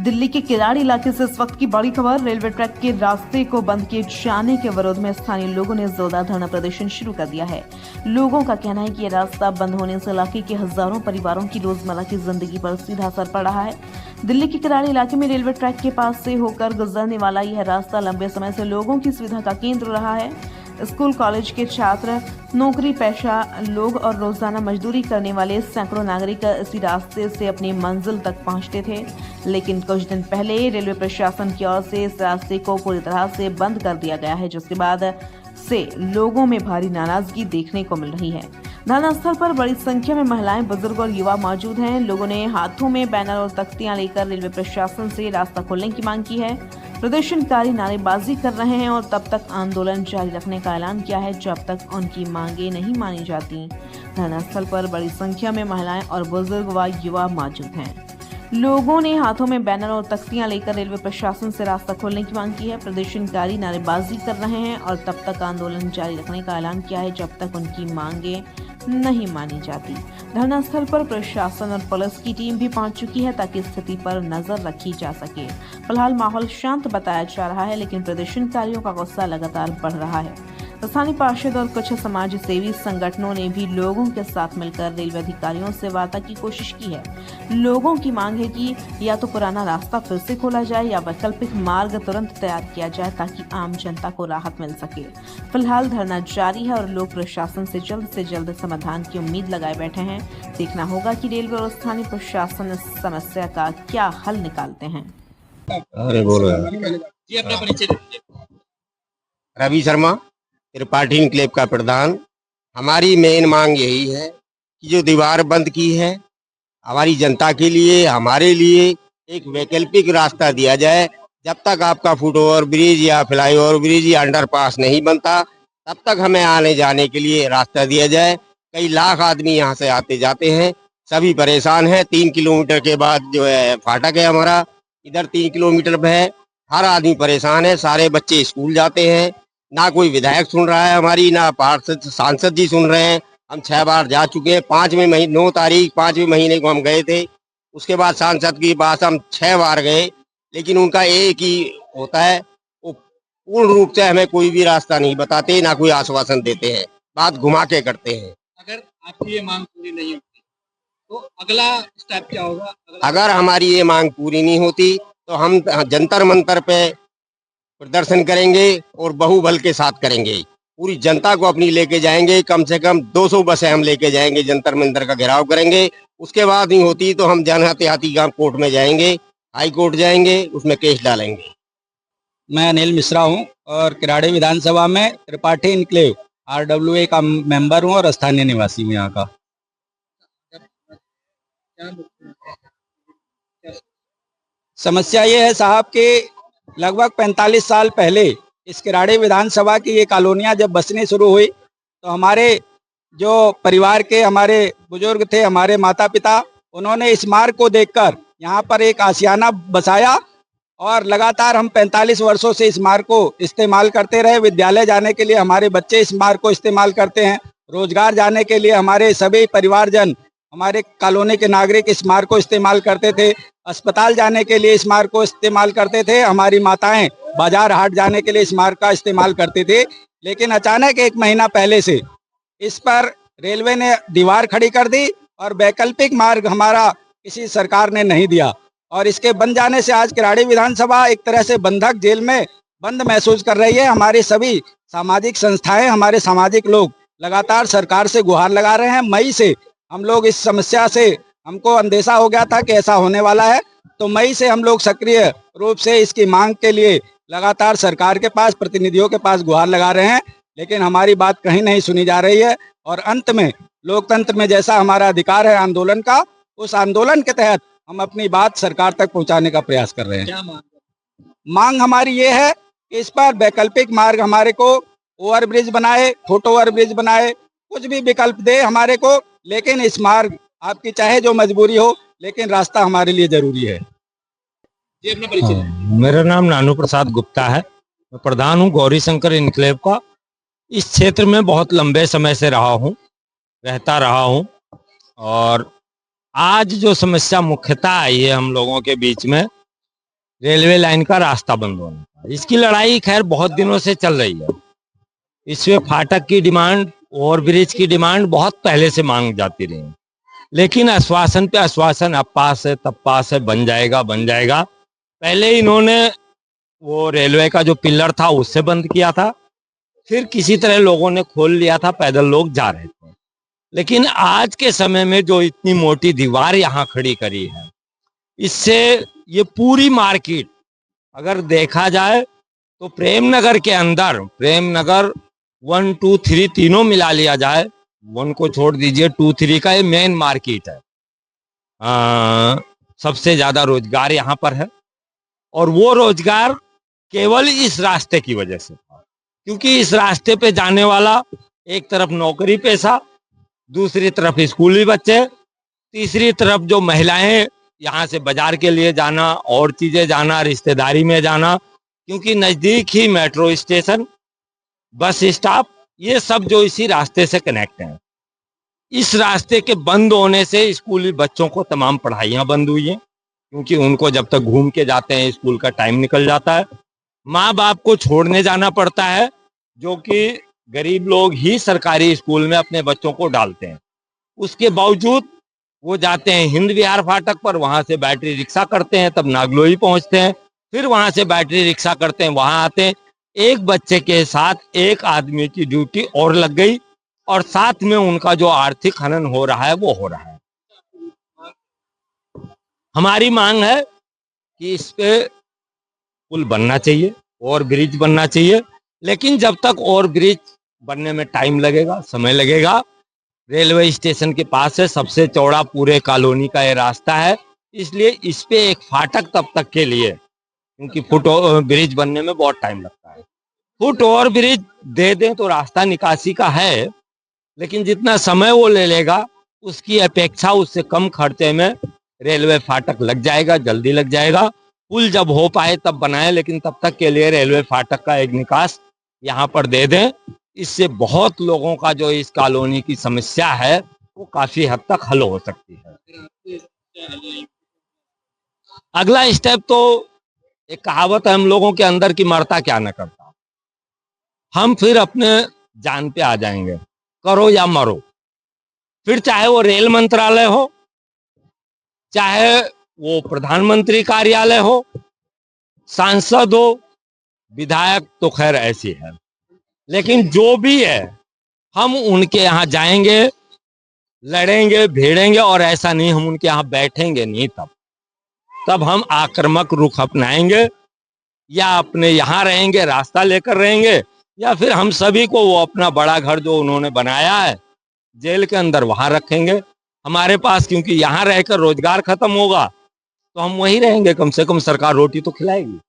दिल्ली के किराड़ी इलाके से इस वक्त की बड़ी खबर। रेलवे ट्रैक के रास्ते को बंद किए जाने के विरोध में स्थानीय लोगों ने जोरदार धरना प्रदर्शन शुरू कर दिया है। लोगों का कहना है कि यह रास्ता बंद होने से इलाके के हजारों परिवारों की रोजमर्रा की जिंदगी पर सीधा असर पड़ रहा है। दिल्ली के किराड़ी इलाके में रेलवे ट्रैक के पास से होकर गुजरने वाला यह रास्ता लंबे समय से लोगों की सुविधा का केंद्र रहा है। स्कूल कॉलेज के छात्र, नौकरी पेशा लोग और रोजाना मजदूरी करने वाले सैकड़ों नागरिक इसी रास्ते से अपनी मंजिल तक पहुंचते थे। लेकिन कुछ दिन पहले रेलवे प्रशासन की ओर से इस रास्ते को पूरी तरह से बंद कर दिया गया है, जिसके बाद से लोगों में भारी नाराजगी देखने को मिल रही है। धरना स्थल पर बड़ी संख्या में महिलाएं, बुजुर्ग और युवा मौजूद हैं। लोगों ने हाथों में बैनर और तख्तियां लेकर रेलवे प्रशासन से रास्ता खोलने की मांग की है। प्रदर्शनकारी नारेबाजी कर रहे हैं और तब तक आंदोलन जारी रखने का ऐलान किया है जब तक उनकी मांगे नहीं मानी जाती। धरना स्थल पर बड़ी संख्या में महिलाएं और बुजुर्ग व युवा मौजूद हैं। लोगों ने हाथों में बैनर और तख्तियां लेकर रेलवे प्रशासन से रास्ता खोलने की मांग की है। प्रदर्शनकारी नारेबाजी कर रहे हैं और तब तक आंदोलन जारी रखने का ऐलान किया है जब तक उनकी मांगे नहीं मानी जाती। धरना स्थल पर प्रशासन और पुलिस की टीम भी पहुंच चुकी है ताकि स्थिति पर नजर रखी जा सके। फिलहाल माहौल शांत बताया जा रहा है, लेकिन प्रदर्शनकारियों का गुस्सा लगातार बढ़ रहा है। स्थानीय पार्षद और कुछ समाज सेवी संगठनों ने भी लोगों के साथ मिलकर रेलवे अधिकारियों से वार्ता की कोशिश की है। लोगों की मांग है कि या तो पुराना रास्ता फिर से खोला जाए या वैकल्पिक मार्ग तुरंत तैयार किया जाए ताकि आम जनता को राहत मिल सके। फिलहाल धरना जारी है और लोग प्रशासन से जल्द समाधान की उम्मीद लगाए बैठे हैं। देखना होगा कि रेलवे और स्थानीय प्रशासन इस समस्या का क्या हल निकालते हैं। अरे बोलो जी, अपना परिचय दीजिए। रवि शर्मा, त्रिपाठी इनक्लेव का प्रधान। हमारी मेन मांग यही है कि जो दीवार बंद की है, हमारी जनता के लिए, हमारे लिए एक वैकल्पिक रास्ता दिया जाए। जब तक आपका फुट ओवर ब्रिज या फ्लाईओवर ब्रिज या अंडरपास नहीं बनता, तब तक हमें आने जाने के लिए रास्ता दिया जाए। कई लाख आदमी यहाँ से आते जाते हैं, सभी परेशान हैं। 3 किलोमीटर के बाद जो है फाटक है हमारा, इधर 3 किलोमीटर पे है। हर आदमी परेशान है, सारे बच्चे स्कूल जाते हैं। ना कोई विधायक सुन रहा है हमारी, ना पार्षद सांसद जी सुन रहे हैं। हम 6 बार जा चुके हैं। 9 तारीख 5वें महीने को हम गए थे। उसके बाद सांसद के पास हम 6 बार गए, लेकिन उनका एक ही होता है, वो पूर्ण रूप से हमें कोई भी रास्ता नहीं बताते, ना कोई आश्वासन देते हैं, बात घुमा के करते हैं। अगर आपकी ये मांग पूरी नहीं होती तो अगला स्टेप क्या होगा? अगर हमारी ये मांग पूरी नहीं होती तो हम जंतर मंतर पे प्रदर्शन करेंगे और बाहुबल के साथ करेंगे। पूरी जनता को अपनी लेके जाएंगे। कम से कम 200 बसें हम लेके जाएंगे, जंतर मंतर का घेराव करेंगे। उसके बाद नहीं होती तो हम जनहत्याती गांव कोर्ट में जाएंगे, हाई कोर्ट जाएंगे, उसमें केस डालेंगे। मैं अनिल मिश्रा हूं और किराड़ी विधानसभा में त्रिपाठी इनक्लेव RWA का मेंबर हूं और स्थानीय निवासी हूं यहाँ का। समस्या ये है साहब कि लगभग 45 साल पहले इस किराड़ी विधानसभा की ये कॉलोनियाँ जब बसनी शुरू हुई तो हमारे जो परिवार के हमारे बुजुर्ग थे, हमारे माता पिता, उन्होंने इस मार्ग को देखकर यहाँ पर एक आशियाना बसाया और लगातार हम 45 वर्षों से इस मार्ग को इस्तेमाल करते रहे। विद्यालय जाने के लिए हमारे बच्चे इस मार्ग को इस्तेमाल करते हैं, रोजगार जाने के लिए हमारे सभी परिवारजन, हमारे कॉलोनी के नागरिक इस मार्ग को इस्तेमाल करते थे। अस्पताल जाने के लिए इस मार्ग को इस्तेमाल करते थे, हमारी माताएं बाजार हाट जाने के लिए इस मार्ग का इस्तेमाल करते थे। लेकिन अचानक 1 महीना पहले से इस पर रेलवे ने दीवार खड़ी कर दी और वैकल्पिक मार्ग हमारा किसी सरकार ने नहीं दिया और इसके बन जाने से आज किराड़ी विधानसभा एक तरह से बंधक जेल में बंद महसूस कर रही है। हमारी सभी सामाजिक संस्थाएं, हमारे सामाजिक लोग लगातार सरकार से गुहार लगा रहे हैं। मई से हम लोग इस समस्या से, हमको अंदेशा हो गया था कि ऐसा होने वाला है, तो मई से हम लोग सक्रिय रूप से इसकी मांग के लिए लगातार सरकार के पास, प्रतिनिधियों के पास गुहार लगा रहे हैं, लेकिन हमारी बात कहीं नहीं सुनी जा रही है। और अंत में लोकतंत्र में जैसा हमारा अधिकार है आंदोलन का, उस आंदोलन के तहत हम अपनी बात सरकार तक पहुंचाने का प्रयास कर रहे हैं। क्या मांग हमारी ये है कि इस पर वैकल्पिक मार्ग हमारे को ओवरब्रिज बनाए, फुट ओवर ब्रिज बनाए, कुछ भी विकल्प दे हमारे को, लेकिन इस मार्ग, आपकी चाहे जो मजबूरी हो, लेकिन रास्ता हमारे लिए जरूरी है। जी, अपना परिचय दीजिए। मेरा नाम नानू प्रसाद गुप्ता है। मैं प्रधान हूँ गौरी शंकर इनक्लेव का। इस क्षेत्र में बहुत लंबे समय से रहता रहा हूँ और आज जो समस्या मुख्यतः आई है हम लोगों के बीच में, रेलवे लाइन का रास्ता बंद होने का। इसकी लड़ाई खैर बहुत दिनों से चल रही है। इसमें फाटक की डिमांड, ओवर ब्रिज की डिमांड बहुत पहले से मांग जाती रही, लेकिन आश्वासन पे आश्वासन, अब पास है तब पास है, बन जाएगा बन जाएगा। पहले इन्होंने वो रेलवे का जो पिलर था उससे बंद किया था, फिर किसी तरह लोगों ने खोल लिया था, पैदल लोग जा रहे थे। लेकिन आज के समय में जो इतनी मोटी दीवार यहाँ खड़ी करी है, इससे ये पूरी मार्केट अगर देखा जाए तो प्रेमनगर के अंदर, प्रेमनगर 1, 2, 3 तीनों मिला लिया जाए, 1 को छोड़ दीजिए, 2, 3 का ये मेन मार्केट है। सबसे ज्यादा रोजगार यहाँ पर है, और वो रोजगार केवल इस रास्ते की वजह से था, क्योंकि इस रास्ते पे जाने वाला एक तरफ नौकरी पेशा, दूसरी तरफ स्कूली बच्चे, तीसरी तरफ जो महिलाएं यहाँ से बाजार के लिए जाना, और चीजें जाना, रिश्तेदारी में जाना, क्योंकि नजदीक ही मेट्रो स्टेशन, बस स्टॉप, ये सब जो इसी रास्ते से कनेक्ट हैं। इस रास्ते के बंद होने से स्कूली बच्चों को तमाम पढ़ाइयां बंद हुई हैं, क्योंकि उनको जब तक घूम के जाते हैं स्कूल का टाइम निकल जाता है। माँ बाप को छोड़ने जाना पड़ता है, जो कि गरीब लोग ही सरकारी स्कूल में अपने बच्चों को डालते हैं। उसके बावजूद वो जाते हैं हिंद विहार फाटक पर, वहां से बैटरी रिक्शा करते हैं, तब नागलोई पहुंचते हैं, फिर वहां से बैटरी रिक्शा करते हैं, वहां आते हैं। एक बच्चे के साथ एक आदमी की ड्यूटी और लग गई, और साथ में उनका जो आर्थिक हनन हो रहा है वो हो रहा है। हमारी मांग है कि इस पे पुल बनना चाहिए और ब्रिज बनना चाहिए, लेकिन जब तक और ब्रिज बनने में टाइम लगेगा, समय लगेगा। रेलवे स्टेशन के पास है, सबसे चौड़ा पूरे कॉलोनी का ये रास्ता है, इसलिए इस पे एक फाटक तब तक के लिए, क्योंकि फुट ब्रिज बनने में बहुत टाइम लगता है। फुट ओवर ब्रिज दे दें तो रास्ता निकासी का है, लेकिन जितना समय वो ले लेगा उसकी अपेक्षा उससे कम खर्चे में रेलवे फाटक लग जाएगा, जल्दी लग जाएगा। पुल जब हो पाए तब बनाए, लेकिन तब तक के लिए रेलवे फाटक का एक निकास यहाँ पर दे दें। इससे बहुत लोगों का जो इस कॉलोनी की समस्या है वो काफी हद तक हल हो सकती है। अगला स्टेप तो एक कहावत है हम लोगों के अंदर की, मरता क्या न करता। हम फिर अपने जान पे आ जाएंगे, करो या मरो। फिर चाहे वो रेल मंत्रालय हो, चाहे वो प्रधानमंत्री कार्यालय हो, सांसद हो, विधायक तो खैर ऐसी है, लेकिन जो भी है हम उनके यहाँ जाएंगे, लड़ेंगे, भिड़ेंगे, और ऐसा नहीं हम उनके यहाँ बैठेंगे नहीं। तब हम आक्रामक रुख अपनाएंगे, या अपने यहाँ रहेंगे, रास्ता लेकर रहेंगे, या फिर हम सभी को वो अपना बड़ा घर जो उन्होंने बनाया है जेल के अंदर वहां रखेंगे हमारे पास, क्योंकि यहाँ रहकर रोजगार खत्म होगा तो हम वहीं रहेंगे, कम से कम सरकार रोटी तो खिलाएगी।